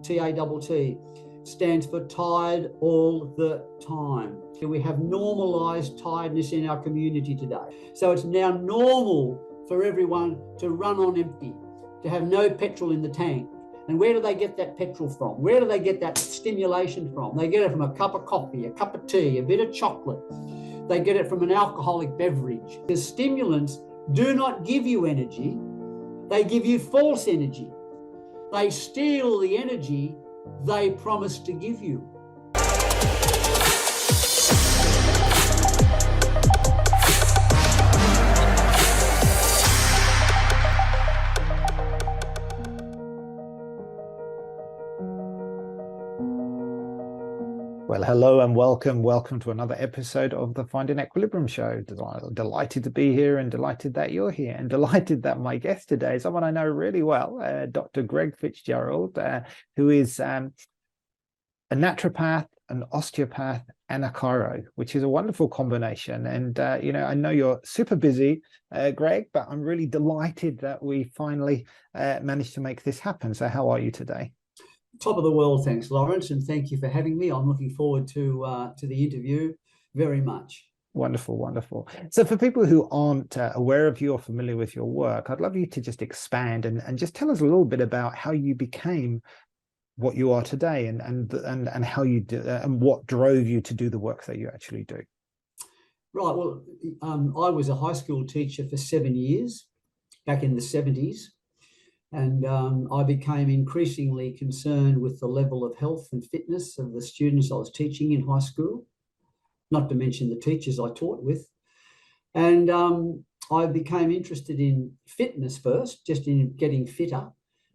TATT, stands for tired all the time. We have normalized tiredness in our community today. So it's now normal for everyone to run on empty, to have no petrol in the tank. And where do they get that petrol from? Where do they get that stimulation from? They get it from a cup of coffee, a cup of tea, a bit of chocolate. They get it from an alcoholic beverage. The stimulants do not give you energy. They give you false energy. They steal the energy they promise to give you. Well, hello and welcome. Welcome to another episode of the Finding Equilibrium Show. Delighted to be here and delighted that you're here and delighted that my guest today is someone I know really well, Dr. Greg Fitzgerald, who is a naturopath, an osteopath and a chiro, which is a wonderful combination. And, I know you're super busy, Greg, but I'm really delighted that we finally managed to make this happen. So how are you today? Top of the world, thanks, Lawrence, and thank you for having me. I'm looking forward to the interview very much. Wonderful, wonderful. So for people who aren't aware of you or familiar with your work, I'd love you to just expand and just tell us a little bit about how you became what you are today and how you do and what drove you to do the work that you actually do. Right. Well, I was a high school teacher for 7 years back in the 70s. And I became increasingly concerned with the level of health and fitness of the students I was teaching in high school, not to mention the teachers I taught with. And I became interested in fitness first, just in getting fitter.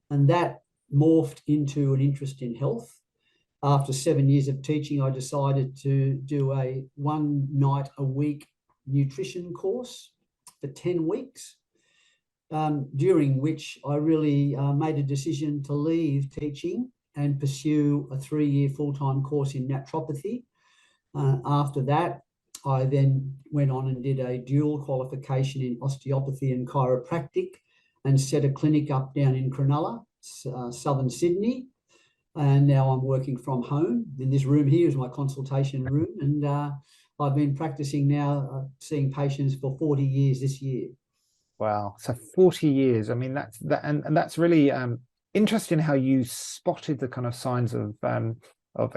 And that morphed into an interest in health. After 7 years of teaching, I decided to do a 1 night a week nutrition course for 10 weeks. During which I really made a decision to leave teaching and pursue a 3-year full-time course in naturopathy. After that, I then went on and did a dual qualification in osteopathy and chiropractic and set a clinic up down in Cronulla, southern Sydney. And now I'm working from home. In this room here is my consultation room. And I've been practicing now, seeing patients for 40 years this year. Wow, so 40 years. I mean, and that's really interesting how you spotted the kind of signs of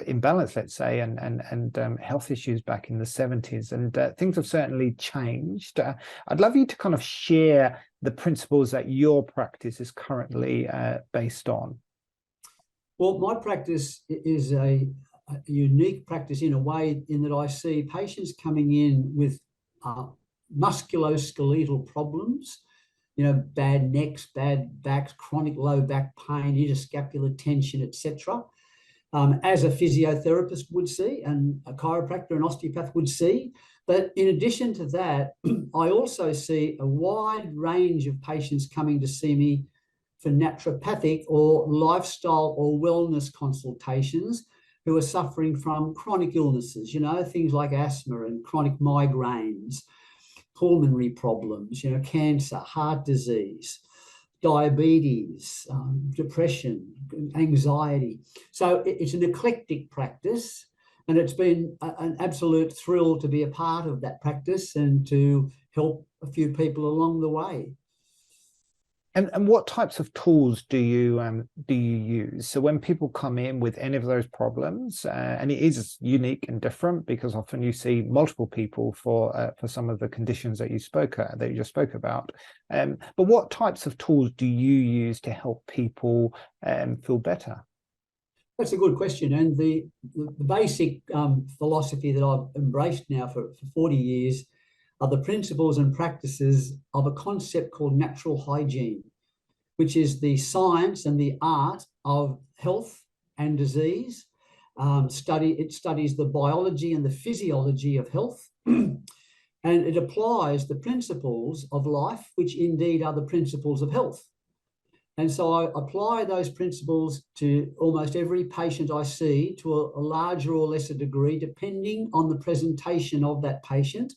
imbalance, let's say, and health issues back in the 70s. And things have certainly changed. I'd love you to kind of share the principles that your practice is currently based on. Well, my practice is a unique practice in a way in that I see patients coming in with musculoskeletal problems, bad necks, bad backs, chronic low back pain, interscapular tension, etc. As a physiotherapist would see, and a chiropractor and osteopath would see. But in addition to that, I also see a wide range of patients coming to see me for naturopathic or lifestyle or wellness consultations who are suffering from chronic illnesses, things like asthma and chronic migraines, pulmonary problems, cancer, heart disease, diabetes, depression, anxiety. So it's an eclectic practice, and it's been an absolute thrill to be a part of that practice and to help a few people along the way. And what types of tools do you use? So when people come in with any of those problems, and it is unique and different because often you see multiple people for some of the conditions that you just spoke about. But what types of tools do you use to help people feel better? That's a good question. And the basic philosophy that I've embraced now for 40 years are the principles and practices of a concept called natural hygiene, which is the science and the art of health and disease. It studies the biology and the physiology of health, and it applies the principles of life, which indeed are the principles of health. And so I apply those principles to almost every patient I see to a larger or lesser degree, depending on the presentation of that patient.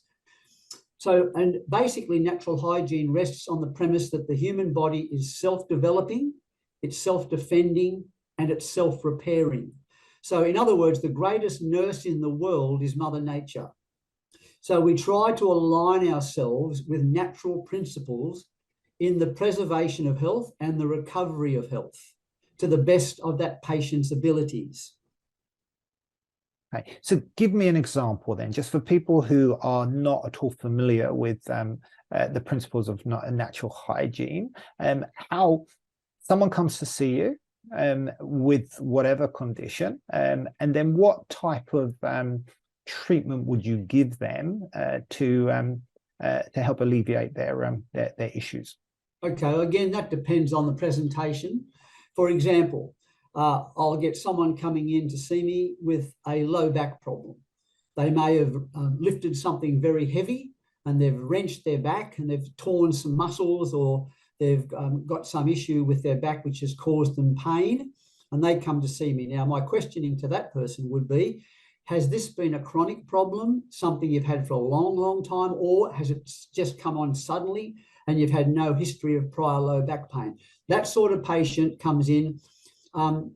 So, and basically natural hygiene rests on the premise that the human body is self-developing, it's self-defending, and it's self-repairing. So in other words, the greatest nurse in the world is Mother Nature. So we try to align ourselves with natural principles in the preservation of health and the recovery of health to the best of that patient's abilities. Okay. So give me an example then, just for people who are not at all familiar with the principles of natural hygiene, how someone comes to see you with whatever condition, and then what type of treatment would you give them to help alleviate their issues? Okay, again, that depends on the presentation. For example, I'll get someone coming in to see me with a low back problem. They may have lifted something very heavy and they've wrenched their back and they've torn some muscles, or they've got some issue with their back which has caused them pain, and they come to see me. Now, my questioning to that person would be, has this been a chronic problem, something you've had for a long, long time, or has it just come on suddenly and you've had no history of prior low back pain? That sort of patient comes in, and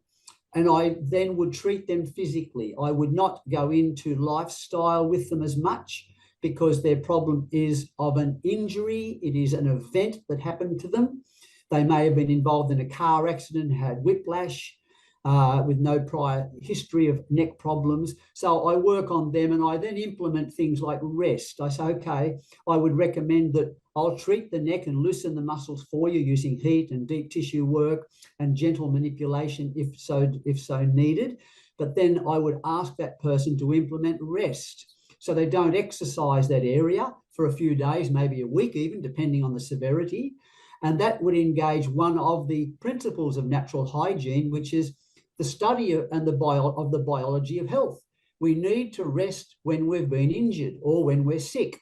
I then would treat them physically. I would not go into lifestyle with them as much, because their problem is of an injury. It is an event that happened to them. They may have been involved in a car accident, had whiplash, with no prior history of neck problems. So I work on them, and I then implement things like rest. I say, okay, I would recommend that I'll treat the neck and loosen the muscles for you using heat and deep tissue work and gentle manipulation if so needed. But then I would ask that person to implement rest, so they don't exercise that area for a few days, maybe a week even, depending on the severity. And that would engage one of the principles of natural hygiene, which is the study of the biology of health. We need to rest when we've been injured or when we're sick.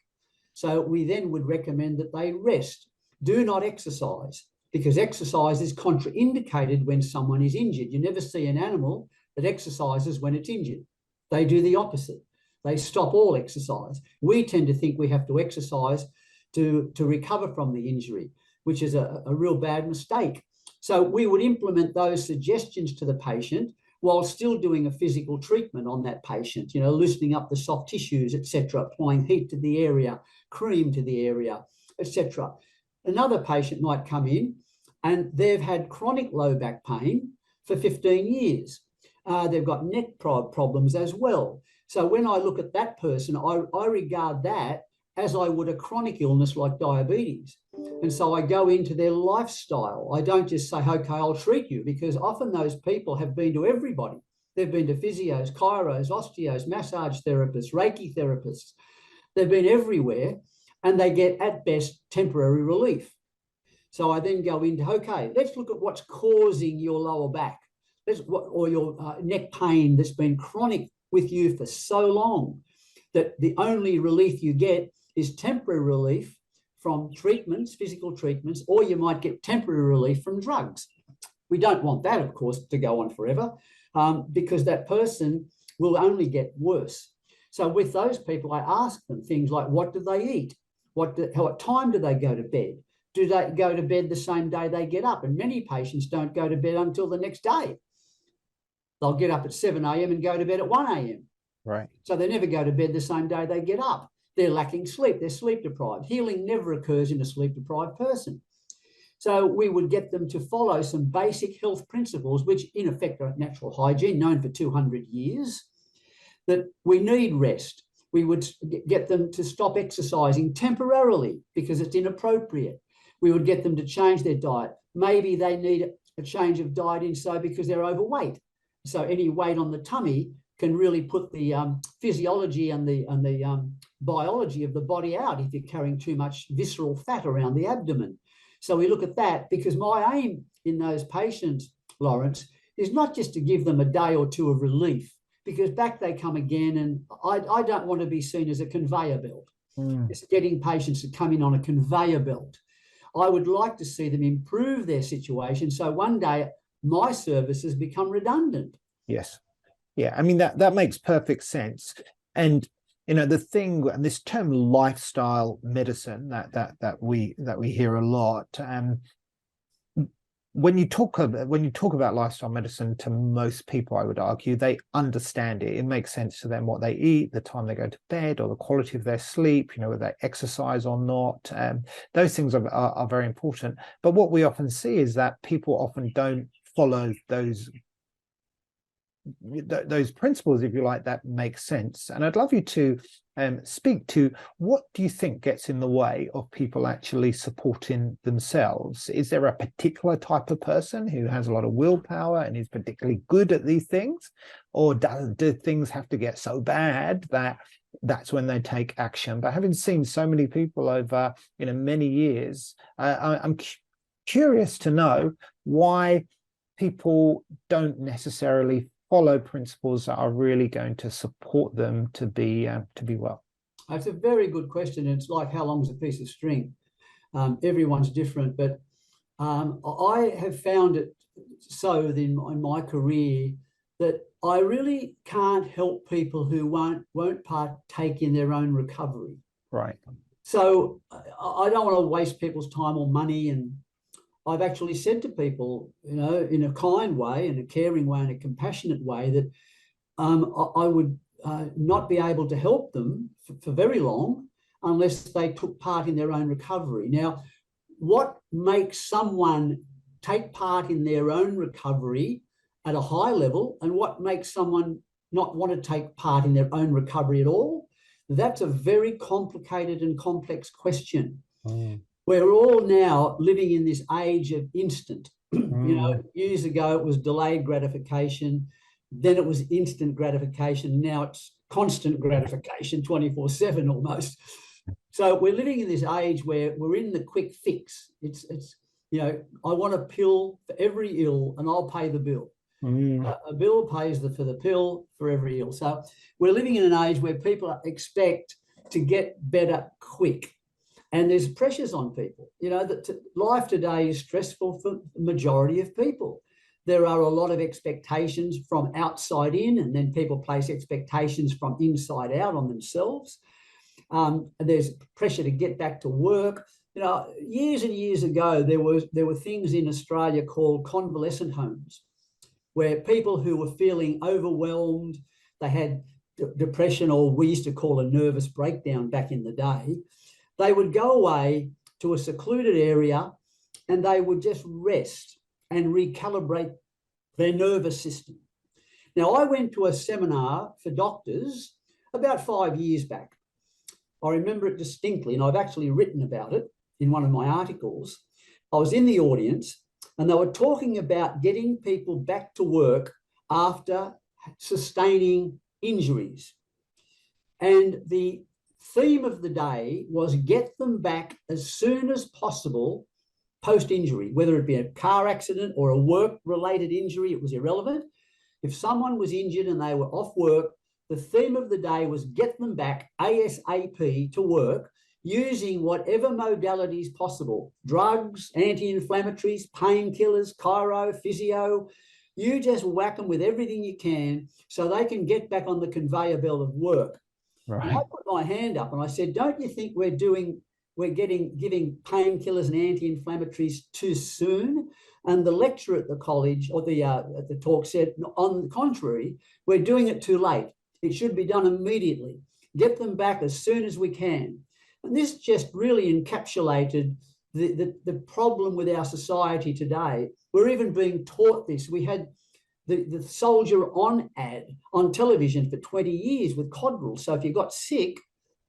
So we then would recommend that they rest. Do not exercise, because exercise is contraindicated when someone is injured. You never see an animal that exercises when it's injured. They do the opposite. They stop all exercise. We tend to think we have to exercise to recover from the injury, which is a real bad mistake. So we would implement those suggestions to the patient while still doing a physical treatment on that patient, loosening up the soft tissues, etc., applying heat to the area, cream to the area, etc. Another patient might come in and they've had chronic low back pain for 15 years. They've got neck problems as well. So when I look at that person, I regard that as I would a chronic illness like diabetes. And so I go into their lifestyle. I don't just say, okay, I'll treat you, because often those people have been to everybody. They've been to physios, chiros, osteos, massage therapists, Reiki therapists. They've been everywhere, and they get at best temporary relief. So I then go into, okay, let's look at what's causing your lower back, or your neck pain that's been chronic with you for so long that the only relief you get is temporary relief from treatments, physical treatments, or you might get temporary relief from drugs. We don't want that, of course, to go on forever, because that person will only get worse. So with those people, I ask them things like, what do they eat? What time do they go to bed? Do they go to bed the same day they get up? And many patients don't go to bed until the next day. They'll get up at 7 a.m. and go to bed at 1 a.m. Right. So they never go to bed the same day they get up. They're lacking sleep. They're sleep deprived. Healing never occurs in a sleep deprived person. So we would get them to follow some basic health principles, which in effect are natural hygiene, known for 200 years, that we need rest. We would get them to stop exercising temporarily because it's inappropriate. We would get them to change their diet. Maybe they need a change of diet because they're overweight. So any weight on the tummy can really put the physiology and the biology of the body out if you're carrying too much visceral fat around the abdomen. So we look at that, because my aim in those patients, Lawrence, is not just to give them a day or two of relief, because back they come again, and I don't want to be seen as a conveyor belt. It's getting patients to come in on a conveyor belt. I would like to see them improve their situation, so one day my services become redundant. Yes. Yeah, I mean, that makes perfect sense. And the thing, and this term lifestyle medicine that we hear a lot, when you talk about lifestyle medicine, to most people, I would argue, they understand it. It makes sense to them what they eat, the time they go to bed, or the quality of their sleep, whether they exercise or not. Those things are very important. But what we often see is that people often don't follow those principles, if you like, that make sense. And I'd love you to speak to, what do you think gets in the way of people actually supporting themselves? Is there a particular type of person who has a lot of willpower and is particularly good at these things, or do things have to get so bad that that's when they take action? But having seen so many people over many years, I'm curious to know why people don't necessarily follow principles that are really going to support them to be well. That's a very good question. It's like, how long's a piece of string? Everyone's different, but I have found it so in my career that I really can't help people who won't partake in their own recovery. Right. So I don't want to waste people's time or money, and I've actually said to people, in a kind way, in a caring way, in a compassionate way, that I would not be able to help them for very long unless they took part in their own recovery. Now, what makes someone take part in their own recovery at a high level, and what makes someone not want to take part in their own recovery at all? That's a very complicated and complex question. We're all now living in this age of instant. Years ago it was delayed gratification, then it was instant gratification, now it's constant gratification, 24/7 almost. So we're living in this age where we're in the quick fix. It's I want a pill for every ill and I'll pay the bill. A bill pays for the pill for every ill. So we're living in an age where people expect to get better quick. And there's pressures on people. Life today is stressful for the majority of people. There are a lot of expectations from outside in, and then people place expectations from inside out on themselves. And there's pressure to get back to work. Years and years ago, there were things in Australia called convalescent homes, where people who were feeling overwhelmed, they had depression, or we used to call a nervous breakdown back in the day. They would go away to a secluded area and they would just rest and recalibrate their nervous system. Now, I went to a seminar for doctors about 5 years back. I remember it distinctly, and I've actually written about it in one of my articles. I was in the audience and they were talking about getting people back to work after sustaining injuries. And the theme of the day was get them back as soon as possible post-injury, whether it be a car accident or a work-related injury, it was irrelevant. If someone was injured and they were off work, the theme of the day was get them back ASAP to work using whatever modalities possible: drugs, anti-inflammatories, painkillers, chiro, physio. You just whack them with everything you can so they can get back on the conveyor belt of work. Right. And I put my hand up and I said, don't you think we're giving painkillers and anti-inflammatories too soon? And the lecturer at the college, or at the talk, said, on the contrary, we're doing it too late. It should be done immediately. Get them back as soon as we can. And this just really encapsulated the problem with our society today. We're even being taught this. We had the Soldier On ad on television for 20 years with Codral. So if you got sick,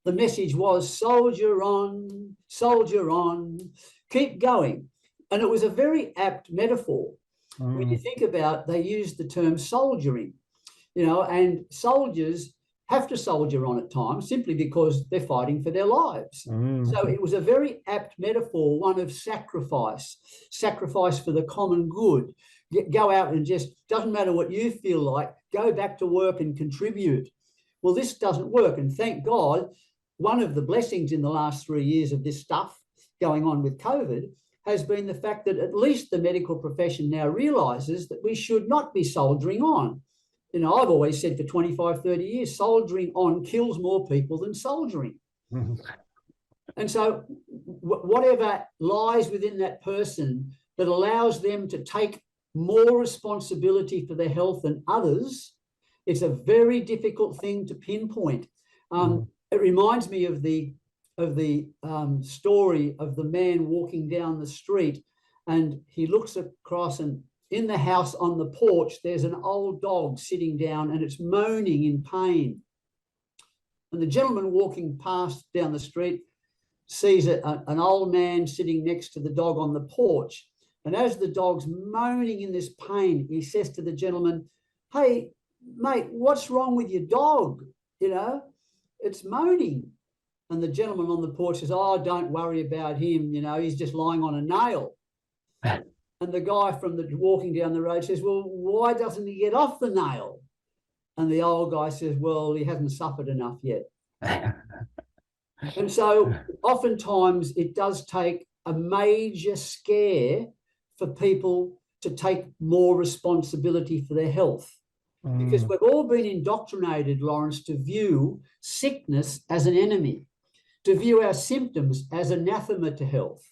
the message was soldier on, keep going. And it was a very apt metaphor. When you think about, they used the term soldiering, and soldiers have to soldier on at times simply because they're fighting for their lives. So it was a very apt metaphor, one of sacrifice for the common good. Go out and just, doesn't matter what you feel like, go back to work and contribute. Well, this doesn't work. And thank God, one of the blessings in the last 3 years of this stuff going on with COVID has been the fact that at least the medical profession now realizes that we should not be soldiering on. I've always said for 25, 30 years, soldiering on kills more people than soldiering. And so whatever lies within that person that allows them to take more responsibility for their health than others, it's a very difficult thing to pinpoint. It reminds me of the story of the man walking down the street, and he looks across, and in the house on the porch, there's an old dog sitting down and it's moaning in pain. And the gentleman walking past down the street sees an old man sitting next to the dog on the porch. And as the dog's moaning in this pain, he says to the gentleman, "Hey, mate, what's wrong with your dog? You know, it's moaning." And the gentleman on the porch says, "Oh, don't worry about him. You know, he's just lying on a nail." And the guy from the walking down the road says, "Well, why doesn't he get off the nail?" And the old guy says, "Well, he hasn't suffered enough yet." And so oftentimes it does take a major scare for people to take more responsibility for their health. Because we've all been indoctrinated, Lawrence, to view sickness as an enemy, to view our symptoms as anathema to health,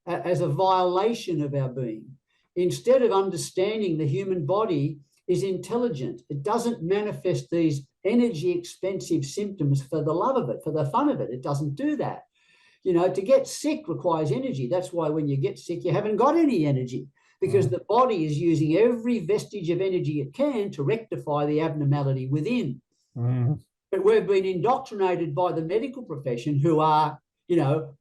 as a violation of our being, instead of understanding the human body is intelligent. It doesn't manifest these energy expensive symptoms for the love of it, for the fun of it. It doesn't do that. You know, to get sick requires energy. That's why when you get sick, you haven't got any energy, because the body is using every vestige of energy it can to rectify the abnormality within. But we've been indoctrinated by the medical profession, who are, you know,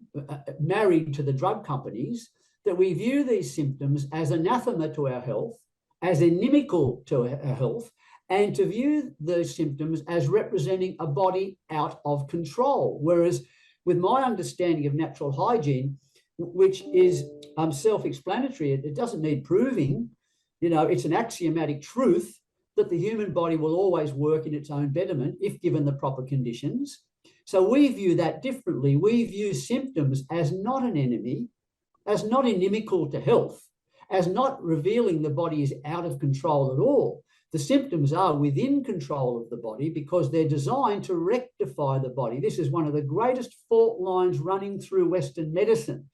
married to the drug companies, that we view these symptoms as anathema to our health, as inimical to our health, and to view those symptoms as representing a body out of control. Whereas with my understanding of natural hygiene, which is self-explanatory, it doesn't need proving, you know, it's an axiomatic truth that the human body will always work in its own betterment if given the proper conditions. So we view that differently. We view symptoms as not an enemy, as not inimical to health, as not revealing the body is out of control at all. The symptoms are within control of the body because they're designed to rectify the body. This is one of the greatest fault lines running through Western medicine.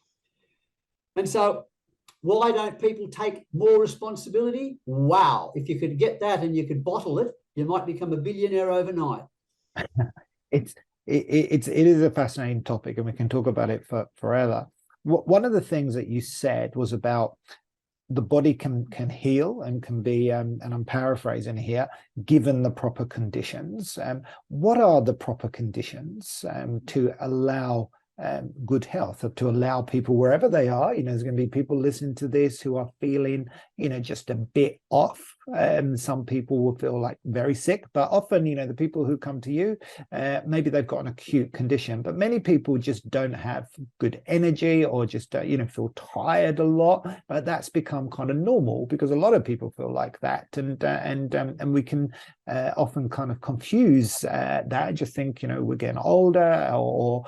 And so why don't people take more responsibility? Wow, if you could get that and you could bottle it, you might become a billionaire overnight. It is a fascinating topic, and we can talk about it for forever. One of the things that you said was about the body can heal and can be, and I'm paraphrasing here, given the proper conditions. What are the proper conditions to allow good health, or to allow people wherever they are? You know, there's going to be people listening to this who are feeling, you know, just a bit off. Some people will feel like very sick, but often, you know, the people who come to you, maybe they've got an acute condition, but many people just don't have good energy, or just, you know, feel tired a lot. But that's become kind of normal because a lot of people feel like that. And we can often kind of confuse that, just think, you know, we're getting older, or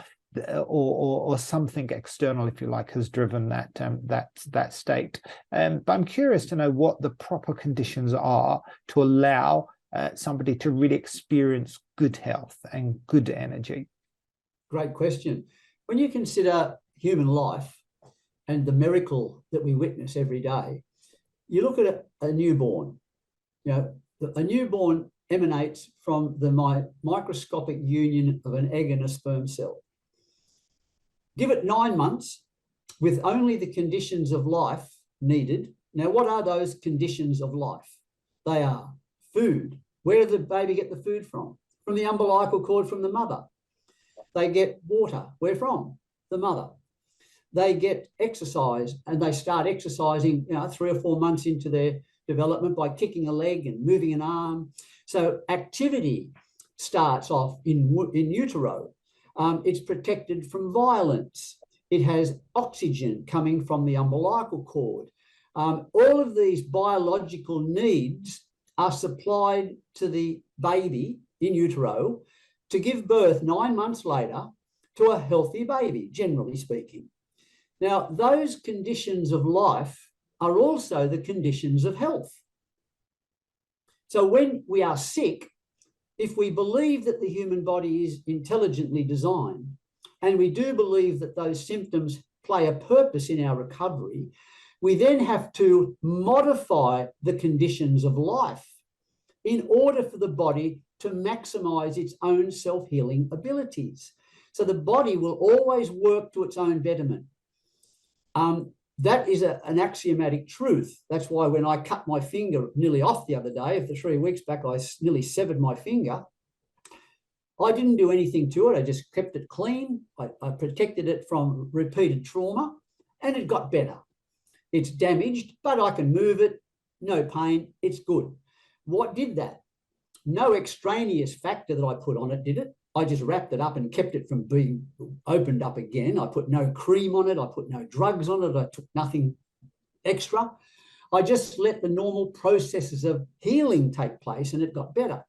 something external, if you like, has driven that state. But I'm curious to know what the proper conditions are to allow somebody to really experience good health and good energy. Great question. When you consider human life and the miracle that we witness every day, you look at a newborn. You know, a newborn emanates from the microscopic union of an egg and a sperm cell. Give it 9 months with only the conditions of life needed. Now, what are those conditions of life? They are food. Where does the baby get the food from? From the umbilical cord from the mother. They get water. Where from? The mother. They get exercise, and they start exercising, you know, 3 or 4 months into their development by kicking a leg and moving an arm. So activity starts off in utero. It's protected from violence. It has oxygen coming from the umbilical cord. All of these biological needs are supplied to the baby in utero to give birth 9 months later to a healthy baby, generally speaking. Now, those conditions of life are also the conditions of health. So when we are sick, if we believe that the human body is intelligently designed, and we do believe that those symptoms play a purpose in our recovery, We then have to modify the conditions of life in order for the body to maximize its own self-healing abilities. So the body will always work to its own betterment. That is an axiomatic truth. That's why when I cut my finger nearly off the other day, after 3 weeks back, I nearly severed my finger. I didn't do anything to it. I just kept it clean. I protected it from repeated trauma, and it got better. It's damaged, but I can move it. No pain. It's good. What did that? No extraneous factor that I put on it did it. I just wrapped it up and kept it from being opened up again. I put no cream on it. I put no drugs on it. I took nothing extra. I just let the normal processes of healing take place, and it got better.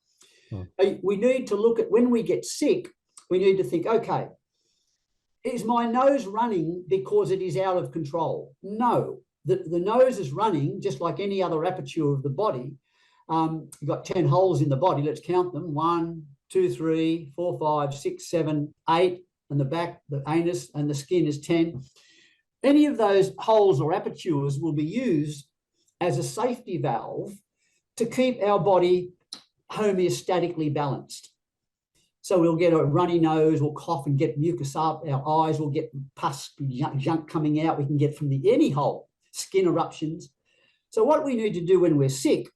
We need to look at when we get sick, we need to think, okay, is my nose running because it is out of control? No, the nose is running just like any other aperture of the body. You've got 10 holes in the body. Let's count them. 1, 2, 3, 4, 5, 6, 7, 8, and the back, the anus and the skin is 10. Any of those holes or apertures will be used as a safety valve to keep our body homeostatically balanced. So we'll get a runny nose, we'll cough and get mucus up, our eyes will get pus, junk coming out we can get from any hole, skin eruptions. So what we need to do when we're sick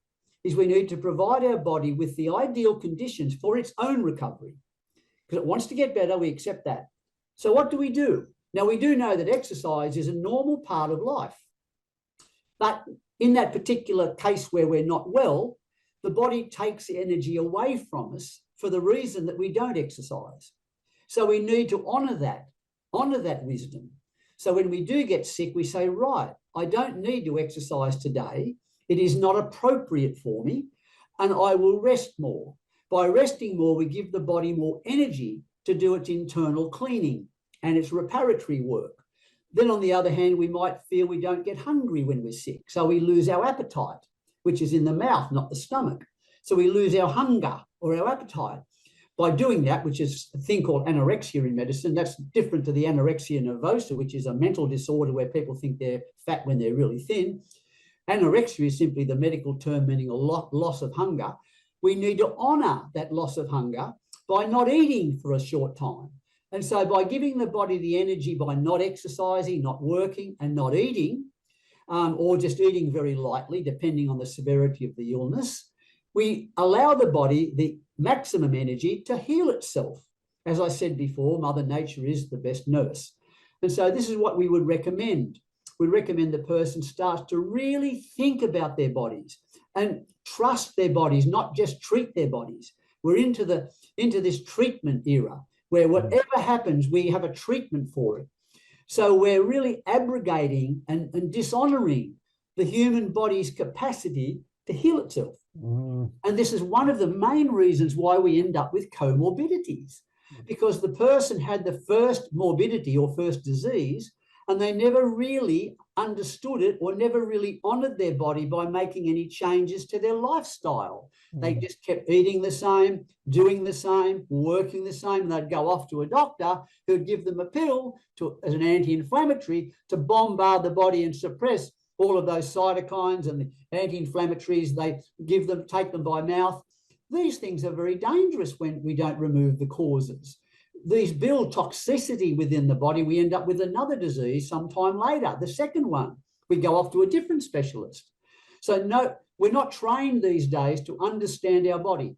is we need to provide our body with the ideal conditions for its own recovery. Because it wants to get better, we accept that. So what do? Now, we do know that exercise is a normal part of life. But in that particular case where we're not well, the body takes the energy away from us for the reason that we don't exercise. So we need to honor that wisdom. So when we do get sick, we say, right, I don't need to exercise today. It is not appropriate for me, and I will rest more. By resting more, we give the body more energy to do its internal cleaning and its reparatory work. Then on the other hand, we might feel we don't get hungry when we're sick. So we lose our appetite, which is in the mouth, not the stomach. So we lose our hunger or our appetite. By doing that, which is a thing called anorexia in medicine, that's different to the anorexia nervosa, which is a mental disorder where people think they're fat when they're really thin. Anorexia is simply the medical term meaning a loss of hunger. We need to honor that loss of hunger by not eating for a short time. And so by giving the body the energy by not exercising, not working, and not eating, or just eating very lightly, depending on the severity of the illness, we allow the body the maximum energy to heal itself. As I said before, Mother Nature is the best nurse. And so this is what we would recommend. We recommend the person starts to really think about their bodies and trust their bodies, not just treat their bodies. We're into this treatment era where whatever happens, we have a treatment for it. So we're really abrogating and dishonoring the human body's capacity to heal itself. And this is one of the main reasons why we end up with comorbidities, because the person had the first morbidity or first disease, and they never really understood it or never really honored their body by making any changes to their lifestyle. They just kept eating the same, doing the same, working the same. And they'd go off to a doctor who'd give them a pill as an anti-inflammatory to bombard the body and suppress all of those cytokines and the anti-inflammatories. They take them by mouth. These things are very dangerous when we don't remove the causes. These build toxicity within the body. We end up with another disease sometime later, the second one. We go off to a different specialist. So no, we're not trained these days to understand our body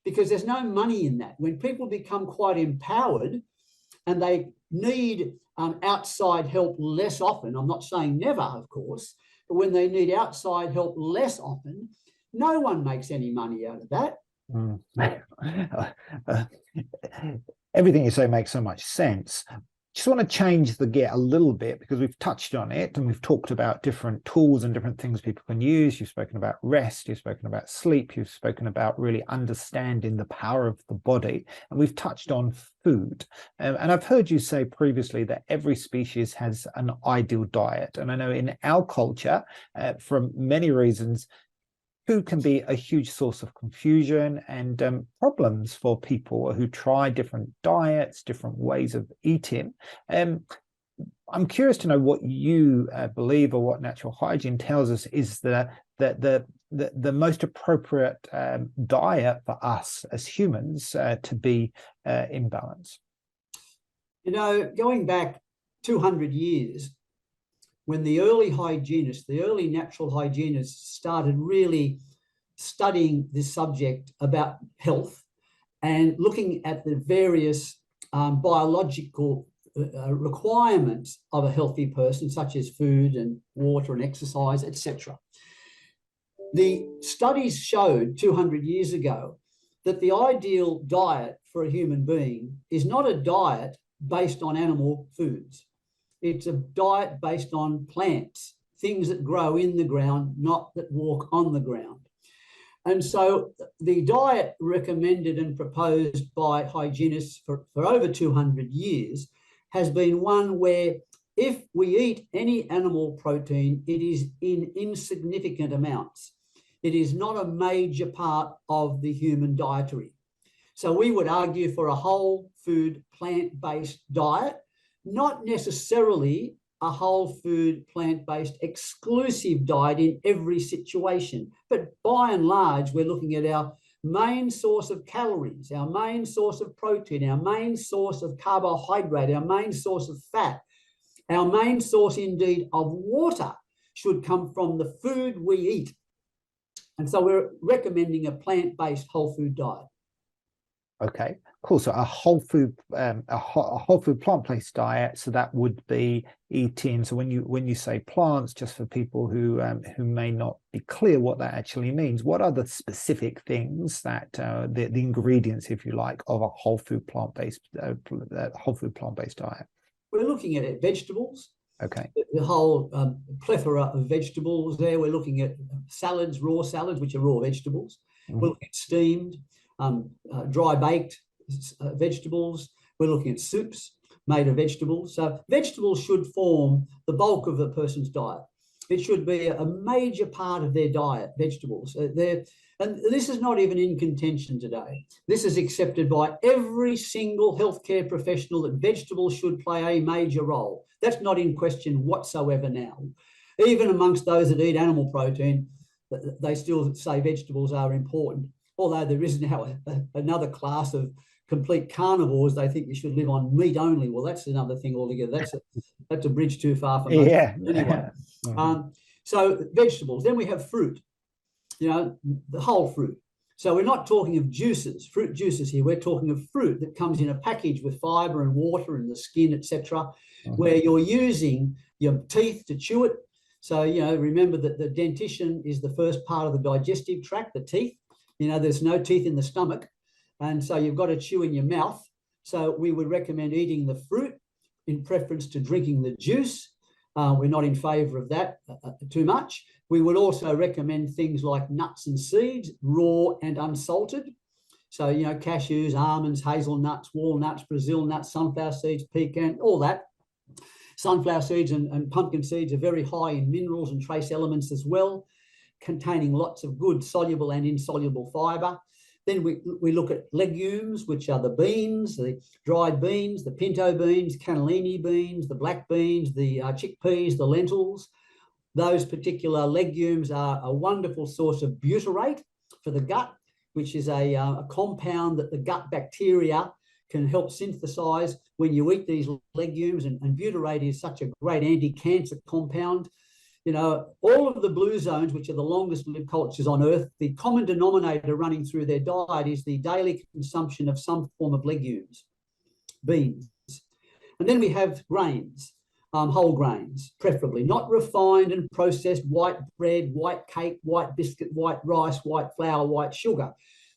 because there's no money in that. When people become quite empowered and they need outside help less often, I'm not saying never, of course, but when they need outside help less often, no one makes any money out of that. Everything you say makes so much sense. Just want to change the gear a little bit because we've touched on it and we've talked about different tools and different things people can use. You've spoken about rest, you've spoken about sleep, you've spoken about really understanding the power of the body, and we've touched on food. And I've heard you say previously that every species has an ideal diet. And I know in our culture, for many reasons, food can be a huge source of confusion and problems for people who try different diets, different ways of eating. I'm curious to know what you believe, or what natural hygiene tells us is the most appropriate diet for us as humans to be in balance. You know, going back 200 years, when the early hygienists, the early natural hygienists started really studying this subject about health and looking at the various biological requirements of a healthy person, such as food and water and exercise, etc. The studies showed 200 years ago that the ideal diet for a human being is not a diet based on animal foods. It's a diet based on plants, things that grow in the ground, not that walk on the ground. And so the diet recommended and proposed by hygienists for over 200 years has been one where if we eat any animal protein, it is in insignificant amounts. It is not a major part of the human dietary. So we would argue for a whole food, plant-based diet, not necessarily a whole food, plant-based exclusive diet in every situation. But by and large, we're looking at our main source of calories, our main source of protein, our main source of carbohydrate, our main source of fat, our main source indeed of water should come from the food we eat. And so we're recommending a plant-based whole food diet. Okay, cool. So a whole food plant-based diet. So that would be eating. So when you say plants, just for people who may not be clear what that actually means, what are the specific things that the ingredients, if you like, of a whole food plant-based diet? We're looking at vegetables. Okay. The whole plethora of vegetables there. We're looking at salads, raw salads, which are raw vegetables. Mm-hmm. We're looking at steamed, dry baked vegetables. We're looking at soups made of vegetables. So vegetables should form the bulk of a person's diet. It should be a major part of their diet, vegetables. And this is not even in contention today. This is accepted by every single healthcare professional that vegetables should play a major role. That's not in question whatsoever now. Even amongst those that eat animal protein, they still say vegetables are important. Although there is now another class of complete carnivores, they think you should live on meat only. Well, that's another thing altogether. That's a bridge too far for most people anyway. So vegetables. Then we have fruit. You know, the whole fruit. So we're not talking of juices, fruit juices here. We're talking of fruit that comes in a package with fiber and water and the skin, etc., where you're using your teeth to chew it. So, you know, remember that the dentition is the first part of the digestive tract, the teeth. You know, there's no teeth in the stomach. And so you've got to chew in your mouth. So we would recommend eating the fruit in preference to drinking the juice. We're not in favor of that too much. We would also recommend things like nuts and seeds, raw and unsalted. So, you know, cashews, almonds, hazelnuts, walnuts, Brazil nuts, sunflower seeds, pecan, all that. Sunflower seeds and pumpkin seeds are very high in minerals and trace elements as well, containing lots of good soluble and insoluble fiber. Then we look at legumes, which are the beans, the dried beans, the pinto beans, cannellini beans, the black beans, the chickpeas, the lentils. Those particular legumes are a wonderful source of butyrate for the gut, which is a compound that the gut bacteria can help synthesize when you eat these legumes. And butyrate is such a great anti-cancer compound. You know, all of the blue zones, which are the longest lived cultures on Earth, the common denominator running through their diet is the daily consumption of some form of legumes, beans. And then we have grains. Whole grains, preferably, not refined and processed white bread, white cake, white biscuit, white rice, white flour, white sugar.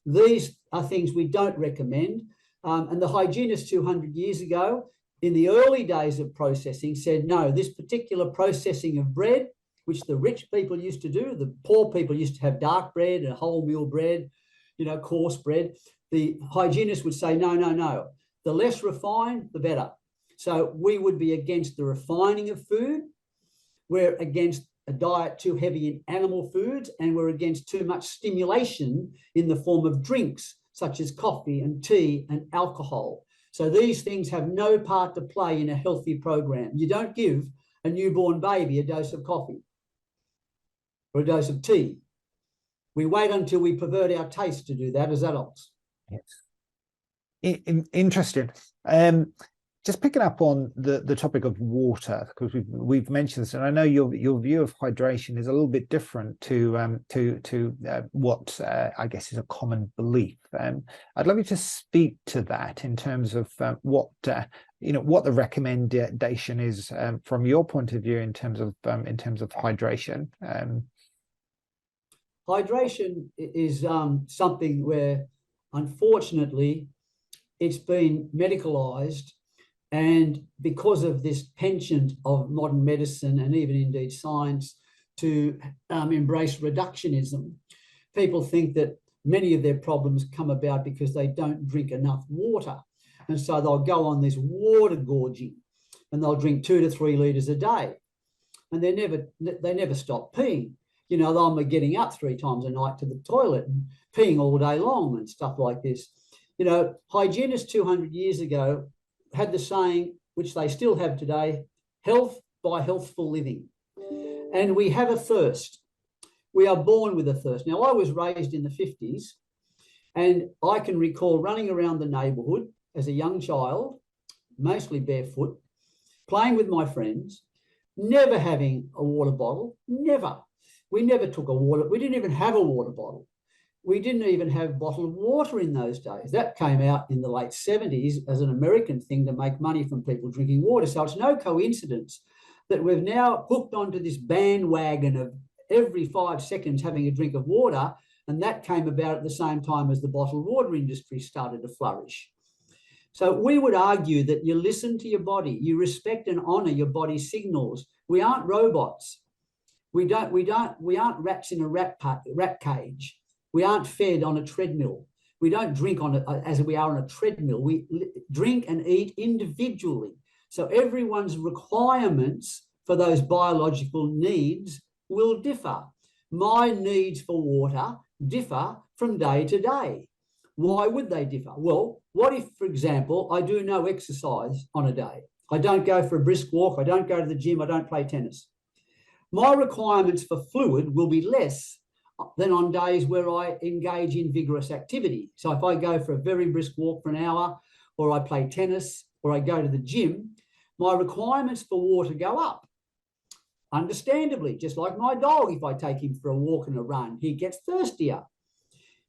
These are things we don't recommend. And the hygienists 200 years ago, in the early days of processing, said, no, this particular processing of bread, which the rich people used to do, the poor people used to have dark bread and wholemeal bread, you know, coarse bread. The hygienists would say, no, no, no. The less refined, the better. So we would be against the refining of food. We're against a diet too heavy in animal foods, and we're against too much stimulation in the form of drinks, such as coffee and tea and alcohol. So these things have no part to play in a healthy program. You don't give a newborn baby a dose of coffee or a dose of tea. We wait until we pervert our taste to do that as adults. Yes. Interesting. Just picking up on the topic of water, because we've mentioned this, and I know your view of hydration is a little bit different to what I guess is a common belief. I'd love you to speak to that in terms of what the recommendation is from your point of view in terms of hydration. Hydration is something where, unfortunately, it's been medicalised. And because of this penchant of modern medicine and even indeed science to embrace reductionism, people think that many of their problems come about because they don't drink enough water. And so they'll go on this water gorging and they'll drink 2 to 3 litres a day. And they never stop peeing. You know, they'll be getting up 3 times a night to the toilet and peeing all day long and stuff like this. You know, hygienists 200 years ago had the saying, which they still have today, health by healthful living. And we have a thirst. We are born with a thirst. Now, I was raised in the 50s, and I can recall running around the neighbourhood as a young child, mostly barefoot, playing with my friends, never having a water bottle, never. We never took we didn't even have a water bottle. We didn't even have bottled water in those days. That came out in the late 70s as an American thing to make money from people drinking water. So it's no coincidence that we've now hooked onto this bandwagon of every 5 seconds having a drink of water, and that came about at the same time as the bottled water industry started to flourish. So we would argue that you listen to your body, you respect and honour your body's signals. We aren't robots. We aren't rats in a rat cage. We aren't fed on a treadmill. We don't drink as we are on a treadmill. We drink and eat individually. So everyone's requirements for those biological needs will differ. My needs for water differ from day to day. Why would they differ? Well, what if, for example, I do no exercise on a day? I don't go for a brisk walk. I don't go to the gym. I don't play tennis. My requirements for fluid will be less than on days where I engage in vigorous activity. So if I go for a very brisk walk for an hour, or I play tennis, or I go to the gym, my requirements for water go up. Understandably, just like my dog, if I take him for a walk and a run, he gets thirstier.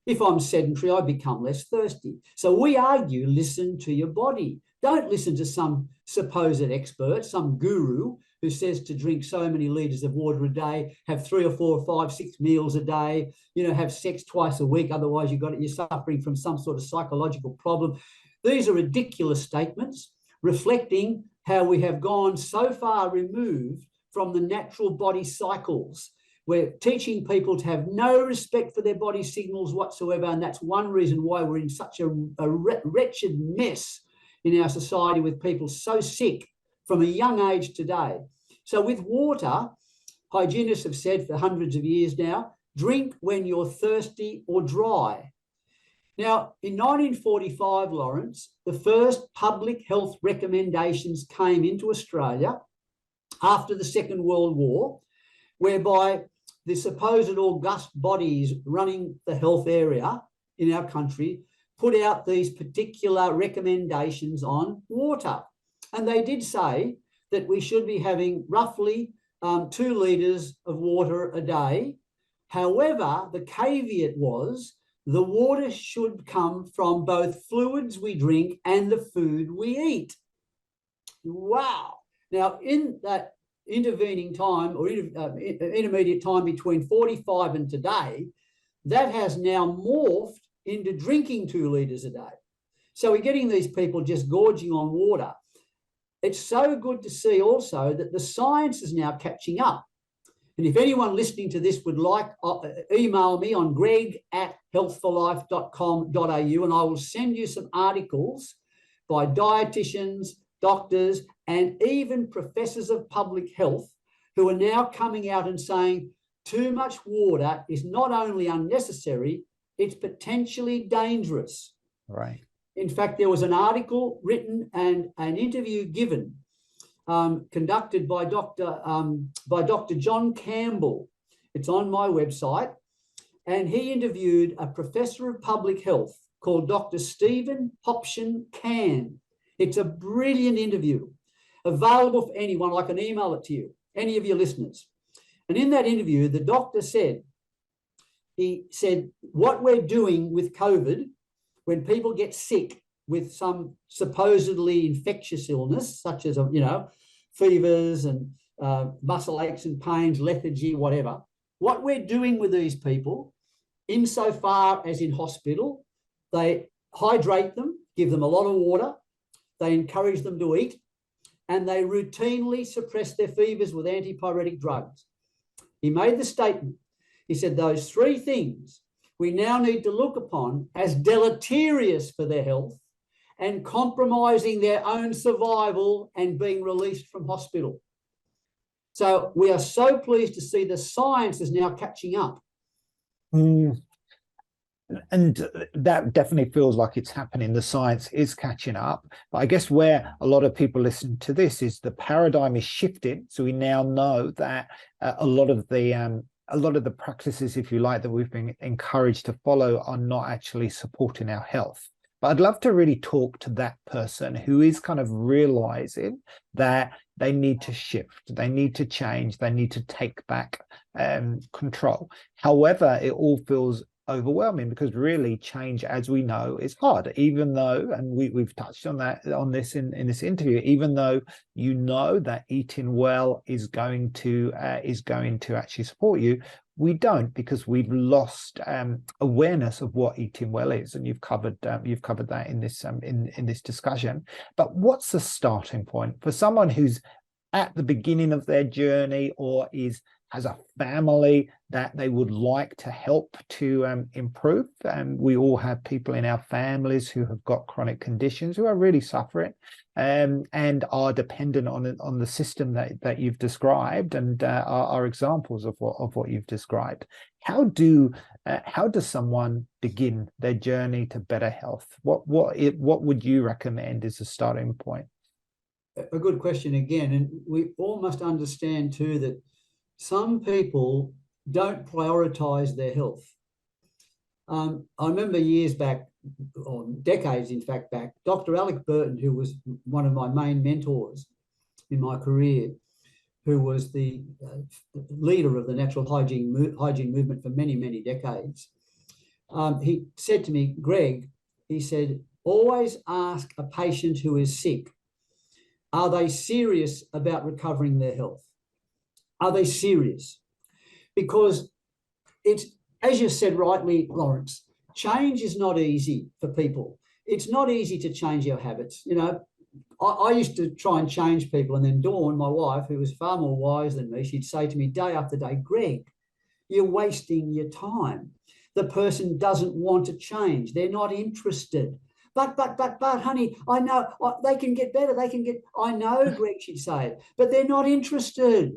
If I'm sedentary, I become less thirsty. So we argue, listen to your body. Don't listen to some supposed expert, some guru who says to drink so many litres of water a day, have 3 or 4 or 5, 6 meals a day, have sex twice a week. Otherwise, you're suffering from some sort of psychological problem. These are ridiculous statements reflecting how we have gone so far removed from the natural body cycles. We're teaching people to have no respect for their body signals whatsoever, and that's one reason why we're in such a wretched mess in our society with people so sick from a young age today. So with water, hygienists have said for hundreds of years now, drink when you're thirsty or dry. Now, in 1945, Lawrence, the first public health recommendations came into Australia after the Second World War, whereby the supposed august bodies running the health area in our country put out these particular recommendations on water. And they did say that we should be having roughly 2 litres of water a day. However, the caveat was the water should come from both fluids we drink and the food we eat. Wow. Now, in that intervening time or intermediate time between 45 and today, that has now morphed into drinking 2 litres a day. So we're getting these people just gorging on water. It's so good to see also that the science is now catching up. And if anyone listening to this would like, email me on greg@healthforlife.com.au, and I will send you some articles by dietitians, doctors, and even professors of public health who are now coming out and saying too much water is not only unnecessary, it's potentially dangerous. Right. In fact, there was an article written and an interview given, conducted by Dr. John Campbell. It's on my website. And he interviewed a professor of public health called Dr. Stephen Hopshin Can. It's a brilliant interview, available for anyone. I can email it to you, any of your listeners. And in that interview, the doctor said, what we're doing with COVID, when people get sick with some supposedly infectious illness, such as, fevers and muscle aches and pains, lethargy, whatever, what we're doing with these people, insofar as in hospital, they hydrate them, give them a lot of water, they encourage them to eat, and they routinely suppress their fevers with antipyretic drugs. He made the statement. He said those three things we now need to look upon as deleterious for their health and compromising their own survival and being released from hospital. So we are so pleased to see the science is now catching up. And that definitely feels like it's happening. The science is catching up. But I guess where a lot of people listen to this is the paradigm is shifting. So we now know that a lot of the practices, if you like, that we've been encouraged to follow are not actually supporting our health. But I'd love to really talk to that person who is kind of realizing that they need to shift, they need to change, they need to take back control. However, it all feels overwhelming because really change, as we know, is hard, even though, and we've touched on this in this interview, even though you know that eating well is going to actually support you, we don't, because we've lost awareness of what eating well is, and you've covered that in this in this discussion. But what's the starting point for someone who's at the beginning of their journey or has a family that they would like to help to improve? And we all have people in our families who have got chronic conditions who are really suffering and are dependent on the system that you've described and are examples of what you've described. How does someone begin their journey to better health? What would you recommend as a starting point? A good question again, and we all must understand too that some people don't prioritize their health. I remember years back, or decades in fact back, Dr. Alec Burton, who was one of my main mentors in my career, who was the leader of the natural hygiene movement for many, many decades. He said to me, Greg, he said, always ask a patient who is sick, are they serious about recovering their health? Are they serious? Because it's, as you said rightly, Lawrence, change is not easy for people. It's not easy to change your habits. I used to try and change people, and then Dawn, my wife, who was far more wise than me, she'd say to me day after day, Greg, you're wasting your time. The person doesn't want to change. They're not interested. But, honey, I know they can get better. I know, Greg, she'd say, but they're not interested.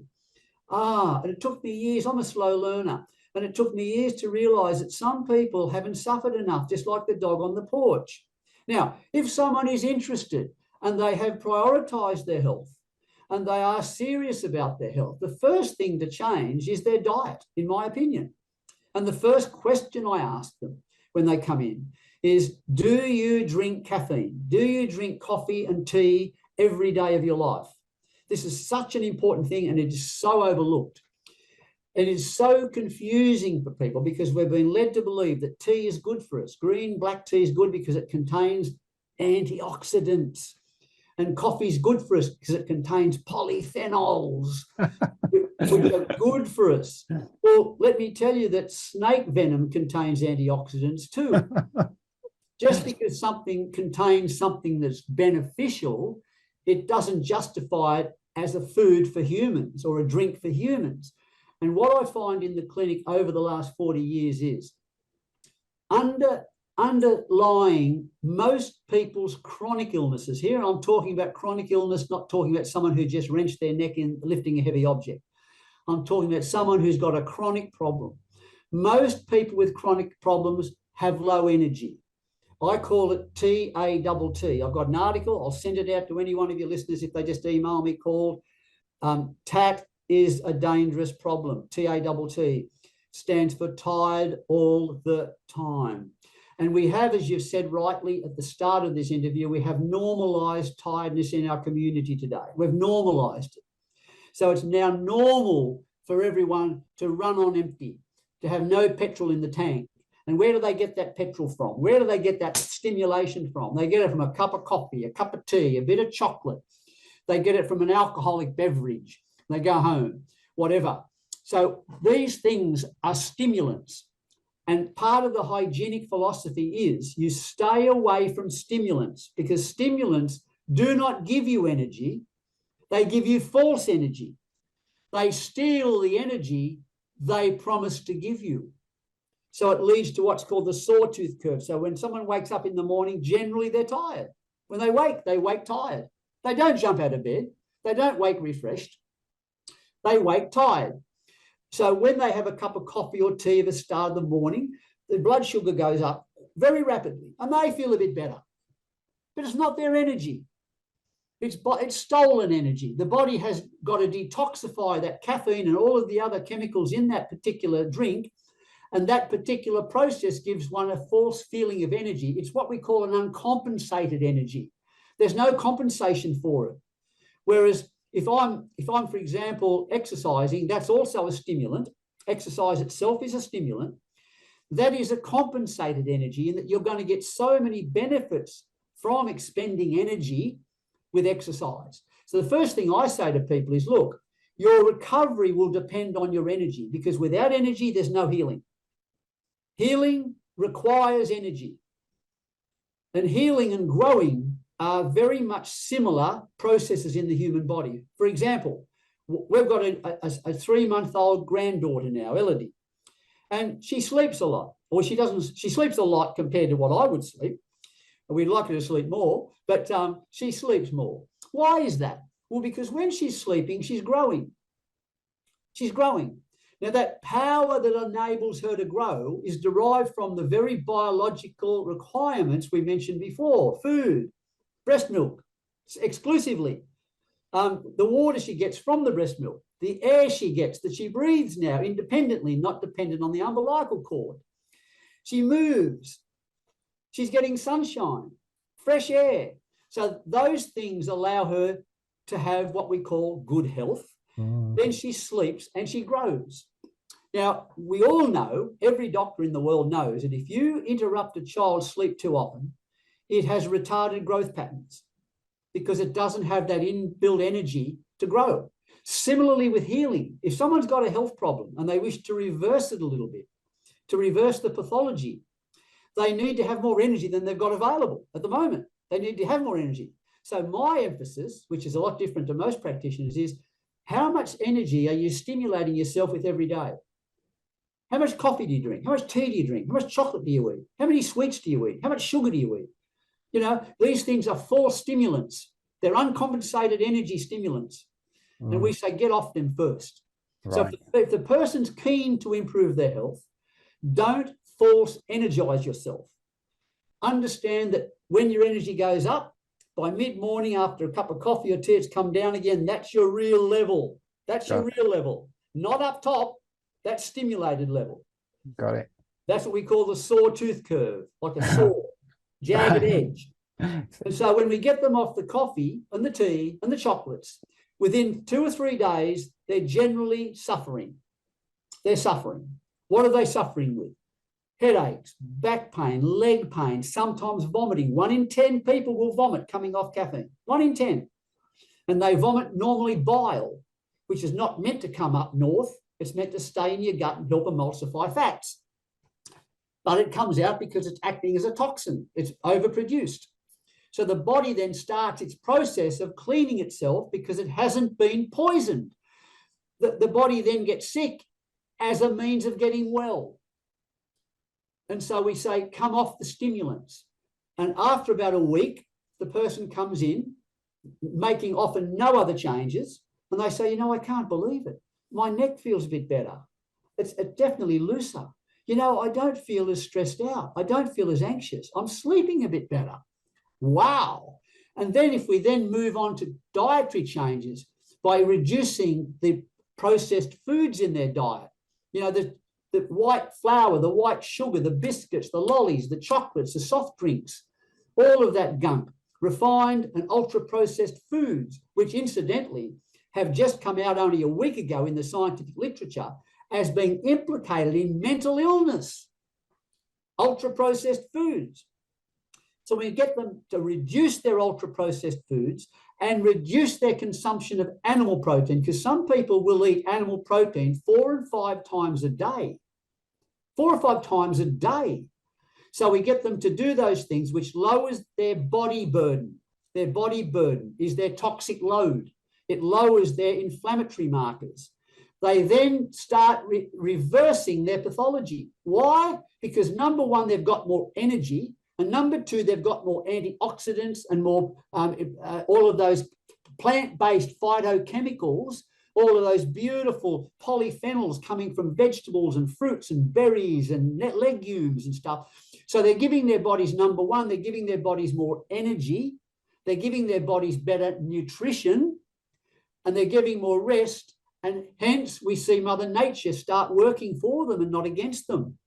And it took me years. I'm a slow learner. And it took me years to realize that some people haven't suffered enough, just like the dog on the porch. Now, if someone is interested and they have prioritized their health and they are serious about their health, the first thing to change is their diet, in my opinion. And the first question I ask them when they come in is, do you drink caffeine? Do you drink coffee and tea every day of your life? This is such an important thing, and it is so overlooked. It is so confusing for people because we've been led to believe that tea is good for us. Green, black tea is good because it contains antioxidants. And coffee is good for us because it contains polyphenols, which are good for us. Well, let me tell you that snake venom contains antioxidants too. Just because something contains something that's beneficial, it doesn't justify it as a food for humans or a drink for humans. And what I find in the clinic over the last 40 years is underlying most people's chronic illnesses. Here I'm talking about chronic illness, not talking about someone who just wrenched their neck in lifting a heavy object. I'm talking about someone who's got a chronic problem. Most people with chronic problems have low energy. I call it TATT. I've got an article. I'll send it out to any one of your listeners if they just email me, called TAT is a dangerous problem. TATT stands for tired all the time. And we have, as you've said rightly at the start of this interview, we have normalized tiredness in our community today. We've normalized it. So it's now normal for everyone to run on empty, to have no petrol in the tank. And where do they get that petrol from? Where do they get that stimulation from? They get it from a cup of coffee, a cup of tea, a bit of chocolate. They get it from an alcoholic beverage. They go home, whatever. So these things are stimulants. And part of the hygienic philosophy is you stay away from stimulants, because stimulants do not give you energy. They give you false energy. They steal the energy they promise to give you. So it leads to what's called the sawtooth curve. So when someone wakes up in the morning, generally they're tired. When they wake tired. They don't jump out of bed. They don't wake refreshed. They wake tired. So when they have a cup of coffee or tea at the start of the morning, the blood sugar goes up very rapidly and they feel a bit better. But it's not their energy. It's stolen energy. The body has got to detoxify that caffeine and all of the other chemicals in that particular drink. And that particular process gives one a false feeling of energy. It's what we call an uncompensated energy. There's no compensation for it. Whereas if I'm, for example, exercising, that's also a stimulant. Exercise itself is a stimulant. That is a compensated energy, in that you're going to get so many benefits from expending energy with exercise. So the first thing I say to people is, look, your recovery will depend on your energy, because without energy, there's no healing. Healing requires energy. And healing and growing are very much similar processes in the human body. For example, we've got a 3-month-old granddaughter now, Elodie, and she sleeps a lot, or she sleeps a lot compared to what I would sleep. We'd like her to sleep more, but she sleeps more. Why is that? Well, because when she's sleeping, she's growing. She's growing. Now, that power that enables her to grow is derived from the very biological requirements we mentioned before: food, breast milk, exclusively, the water she gets from the breast milk, the air she gets that she breathes now independently, not dependent on the umbilical cord. She moves. She's getting sunshine, fresh air. So those things allow her to have what we call good health. Then she sleeps and she grows. Now, we all know, every doctor in the world knows, that if you interrupt a child's sleep too often, it has retarded growth patterns, because it doesn't have that inbuilt energy to grow. Similarly with healing, if someone's got a health problem and they wish to reverse it a little bit, to reverse the pathology, they need to have more energy than they've got available at the moment. They need to have more energy. So my emphasis, which is a lot different to most practitioners, is how much energy are you stimulating yourself with every day? How much coffee do you drink? How much tea do you drink? How much chocolate do you eat? How many sweets do you eat? How much sugar do you eat? You know, these things are false stimulants. They're uncompensated energy stimulants. And we say, get off them first. Right. So if the person's keen to improve their health, don't false energize yourself. Understand that when your energy goes up, by mid-morning after a cup of coffee or tea, it's come down again. That's your real level. That's your real level. Not up top, that's stimulated level. Got it. That's what we call the sawtooth curve, like a saw, jagged edge. And so when we get them off the coffee and the tea and the chocolates, within 2 or 3 days, they're generally suffering. They're suffering. What are they suffering with? Headaches, back pain, leg pain, sometimes vomiting. 1 in 10 people will vomit coming off caffeine. 1 in 10. And they vomit normally bile, which is not meant to come up north. It's meant to stay in your gut and help emulsify fats. But it comes out because it's acting as a toxin. It's overproduced. So the body then starts its process of cleaning itself because it hasn't been poisoned. The body then gets sick as a means of getting well. And so we say, come off the stimulants. And after about a week, the person comes in, making often no other changes. And they say, you know, I can't believe it. My neck feels a bit better. It's definitely looser. You know, I don't feel as stressed out. I don't feel as anxious. I'm sleeping a bit better. Wow. And then if we then move on to dietary changes by reducing the processed foods in their diet, you know, the white flour, the white sugar, the biscuits, the lollies, the chocolates, the soft drinks, all of that gunk, refined and ultra-processed foods, which incidentally have just come out only a week ago in the scientific literature as being implicated in mental illness, ultra-processed foods. So we get them to reduce their ultra-processed foods and reduce their consumption of animal protein, because some people will eat animal protein 4 and 5 times a day. 4 or 5 times a day. So we get them to do those things, which lowers their body burden. Their body burden is their toxic load. It lowers their inflammatory markers. They then start reversing their pathology. Why? Because number one, they've got more energy. And number two, they've got more antioxidants and more all of those plant-based phytochemicals, all of those beautiful polyphenols coming from vegetables and fruits and berries and legumes and stuff. So they're giving their bodies, number one, they're giving their bodies more energy. They're giving their bodies better nutrition, and they're giving more rest. And hence we see Mother Nature start working for them and not against them.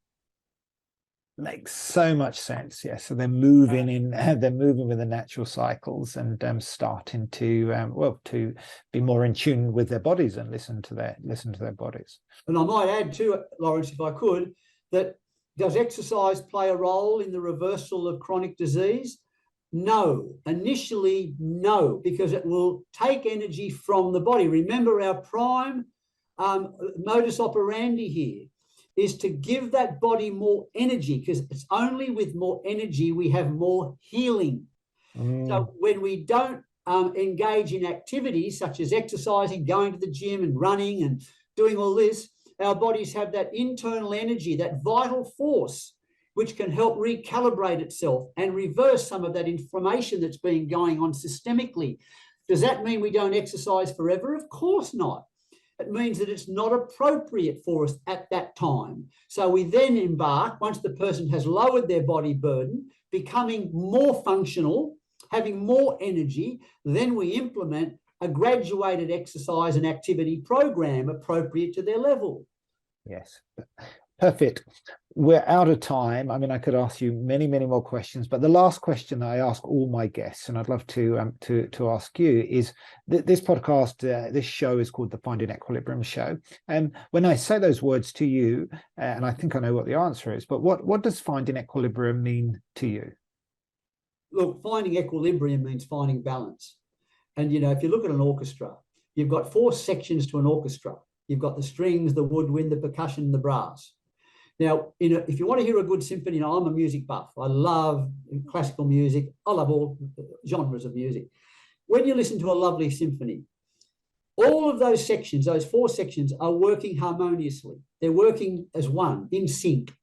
Makes so much sense. Yeah, so they're moving in, they're moving with the natural cycles and starting to to be more in tune with their bodies and listen to their bodies. And I might add too, Lawrence, if I could, that does exercise play a role in the reversal of chronic disease? No. Initially, no, because it will take energy from the body. Remember, our prime modus operandi here is to give that body more energy, because it's only with more energy we have more healing. So when we don't engage in activities such as exercising, going to the gym and running and doing all this, our bodies have that internal energy, that vital force, which can help recalibrate itself and reverse some of that inflammation that's been going on systemically. Does that mean we don't exercise forever? Of course not. It means that it's not appropriate for us at that time. So we then embark, once the person has lowered their body burden, becoming more functional, having more energy, then we implement a graduated exercise and activity program appropriate to their level. Yes, perfect. We're out of time. I mean, I could ask you many, many more questions, but the last question that I ask all my guests, and I'd love to ask you, is this podcast, this show is called the Finding Equilibrium Show. And when I say those words to you, and I think I know what the answer is, but what does finding equilibrium mean to you? Look, finding equilibrium means finding balance. And, you know, if you look at an orchestra, you've got 4 sections to an orchestra. You've got the strings, the woodwind, the percussion, and the brass. Now, if you want to hear a good symphony, I'm a music buff. I love classical music. I love all genres of music. When you listen to a lovely symphony, all of those sections, those 4 sections, are working harmoniously. They're working as one, in sync.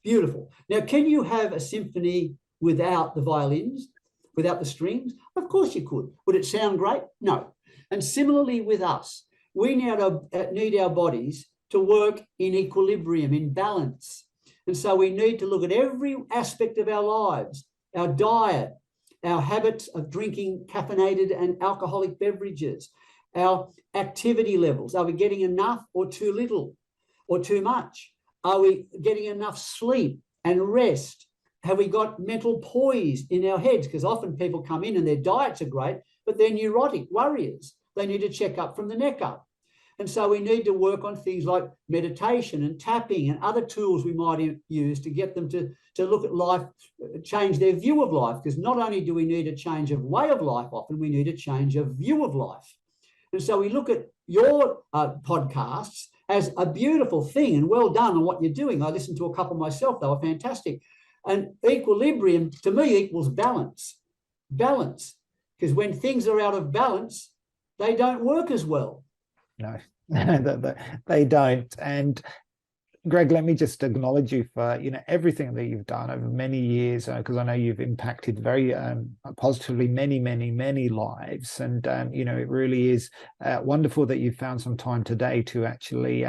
Beautiful. Now, can you have a symphony without the violins, without the strings? Of course you could. Would it sound great? No. And similarly with us, we now need our bodies to work in equilibrium, in balance. And so we need to look at every aspect of our lives, our diet, our habits of drinking caffeinated and alcoholic beverages, our activity levels. Are we getting enough or too little or too much? Are we getting enough sleep and rest? Have we got mental poise in our heads? Because often people come in and their diets are great, but they're neurotic worriers. They need to check up from the neck up. And so we need to work on things like meditation and tapping and other tools we might use to get them to look at life, change their view of life. Because not only do we need a change of way of life, often we need a change of view of life. And so we look at your podcasts as a beautiful thing, and well done on what you're doing. I listened to a couple myself. They were fantastic. And equilibrium, to me, equals balance. Balance. Because when things are out of balance, they don't work as well. No, they don't. And Greg, let me just acknowledge you for everything that you've done over many years, because I know you've impacted very positively many lives, and it really is wonderful that you found some time today to actually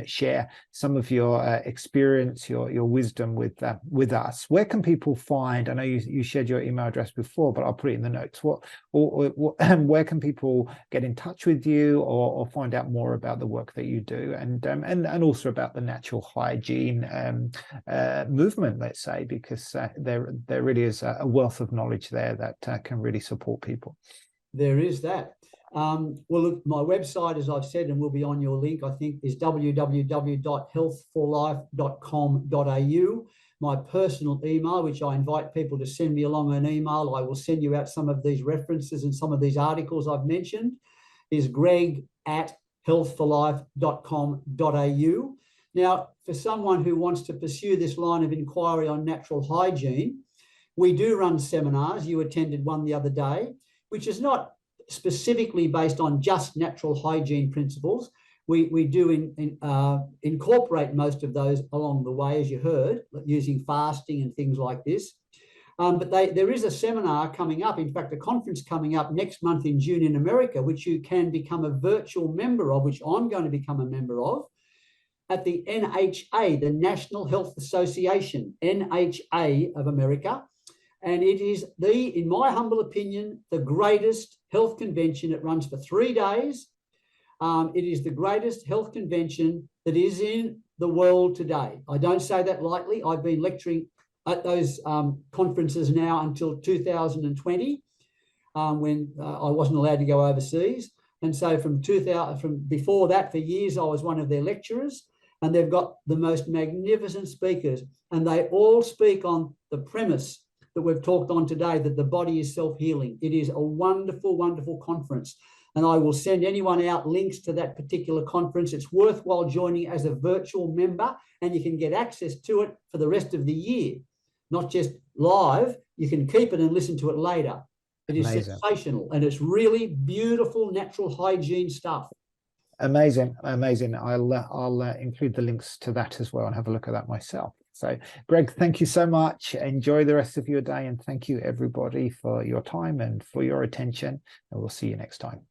share some of your experience, your wisdom with us. Where can people find? I know you shared your email address before, but I'll put it in the notes. Where can people get in touch with you or find out more about the work that you do, and also about the natural hygiene movement, let's say, because there really is a wealth of knowledge there that can really support people. There is that. Well, look, my website, as I've said, and will be on your link, I think, is www.healthforlife.com.au. My personal email, which I invite people to send me along an email, I will send you out some of these references and some of these articles I've mentioned, is greg@healthforlife.com.au. Now, for someone who wants to pursue this line of inquiry on natural hygiene, we do run seminars. You attended one the other day, which is not specifically based on just natural hygiene principles. We do incorporate most of those along the way, as you heard, using fasting and things like this. But there is a seminar coming up, in fact, a conference coming up next month in June in America, which you can become a virtual member of, which I'm going to become a member of, at the NHA, the National Health Association, NHA of America. And it is in my humble opinion, the greatest health convention. It runs for 3 days. It is the greatest health convention that is in the world today. I don't say that lightly. I've been lecturing at those conferences now until 2020, when I wasn't allowed to go overseas. And so from before that, for years, I was one of their lecturers. And they've got the most magnificent speakers. And they all speak on the premise that we've talked on today, that the body is self-healing. It is a wonderful, wonderful conference. And I will send anyone out links to that particular conference. It's worthwhile joining as a virtual member, and you can get access to it for the rest of the year, not just live. You can keep it and listen to it later. It is sensational, and it's really beautiful natural hygiene stuff. Amazing. I'll include the links to that as well and have a look at that myself. So, Greg, thank you so much. Enjoy the rest of your day, and thank you everybody for your time and for your attention, and we'll see you next time.